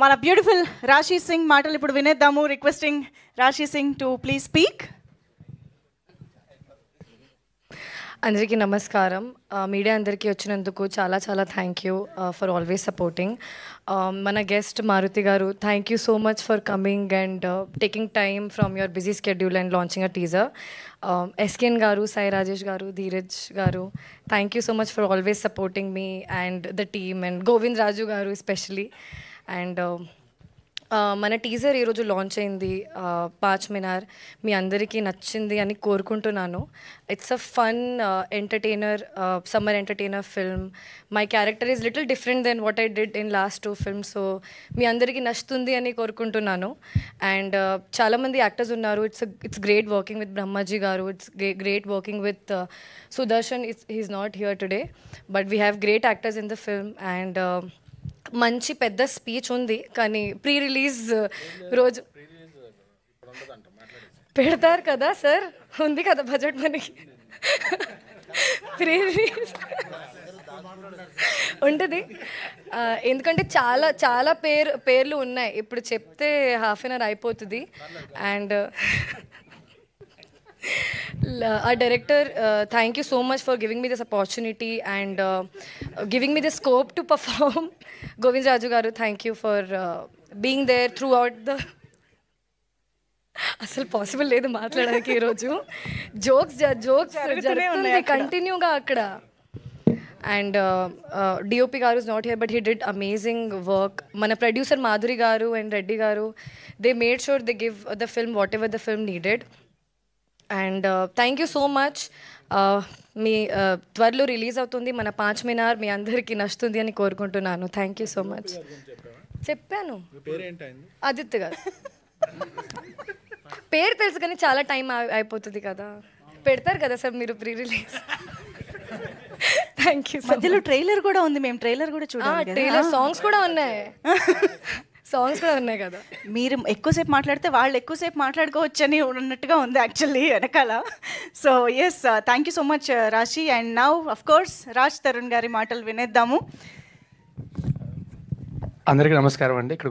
మన బ్యూటిఫుల్ రాశి సింగ్ మాటలు ఇప్పుడు వినేద్దాము. రిక్వెస్టింగ్ రాశి సింగ్ టు ప్లీజ్ స్పీక్. అందరికీ నమస్కారం. మీడియా అందరికీ వచ్చినందుకు చాలా చాలా thank you for always supporting. మన guest Maruthi garu, thank you so much for coming and taking time from your busy schedule and launching a teaser. SKN garu, Sai Rajesh garu, Dheeraj garu, thank you so much for always supporting మీ and the team and Govind Raju garu especially. And మన teaser ఈరోజు launch అయింది, పాంచ్ మినార్. మీ అందరికీ నచ్చింది అని కోరుకుంటున్నాను. It's a fun entertainer, summer entertainer film. My character is little different than what I did in last 2 films. So మీ అందరికీ నచ్చుతుంది అని కోరుకుంటున్నాను. అండ్ చాలామంది యాక్టర్స్ ఉన్నారు. It's great working with Brahmaji garu. It's great working with Sudarshan. He is not here today, but we have great actors in the film. And మంచి పెద్ద speech ఉంది, కానీ ప్రీ రిలీజ్ రోజు పెడతారు కదా సార్, ఉంది కదా బడ్జెట్ మనకి. ప్రీ రిలీజ్ ఉంటుంది, ఎందుకంటే చాలా చాలా పేర్లు ఉన్నాయి. ఇప్పుడు చెప్తే హాఫ్ అన్ అవర్ అయిపోతుంది. And our director, thank you so much for giving me this opportunity and giving me the scope to perform. Govind Raju garu, thank you for being there throughout the అసలు possible లేదు మాట్లాడడానికి ఈరోజు. Jokes జరుగుతుంది కంటిన్యూగా అక్కడ. And DOP garu is not here, but he did amazing work. మన producer Madhuri garu and Reddy garu, they made sure they give the film whatever the film needed. And thank you so much. మీ త్వరలో release అవుతుంది మన పాంచ్ మినార్. మీ అందరికీ నచ్చుతుంది అని కోరుకుంటున్నాను. Thank you so much. చెప్పాను, ఆదిత్య గారు పేరు తెలుసు, కానీ చాలా టైం అయిపోతుంది కదా. పెడతారు కదా సార్ మీరు ప్రీ రిలీజ్. Thank you. మధ్యలో ట్రైలర్ కూడా ఉంది, మేము ట్రైలర్ కూడా చూడాలి. ట్రైలర్ సాంగ్స్ కూడా ఉన్నాయి, సాంగ్స్ కూడా ఉన్నాయి కదా. మీరు ఎక్కువసేపు మాట్లాడితే వాళ్ళు ఎక్కువసేపు మాట్లాడుకోవచ్చని ఉన్నట్టుగా ఉంది యాక్చువల్లీ వెనకాల. So yes, thank you so much Rashi. And now of course Raj Tarun గారి మాటలు వినేద్దాము. అందరికీ నమస్కారం అండి. ఇక్కడ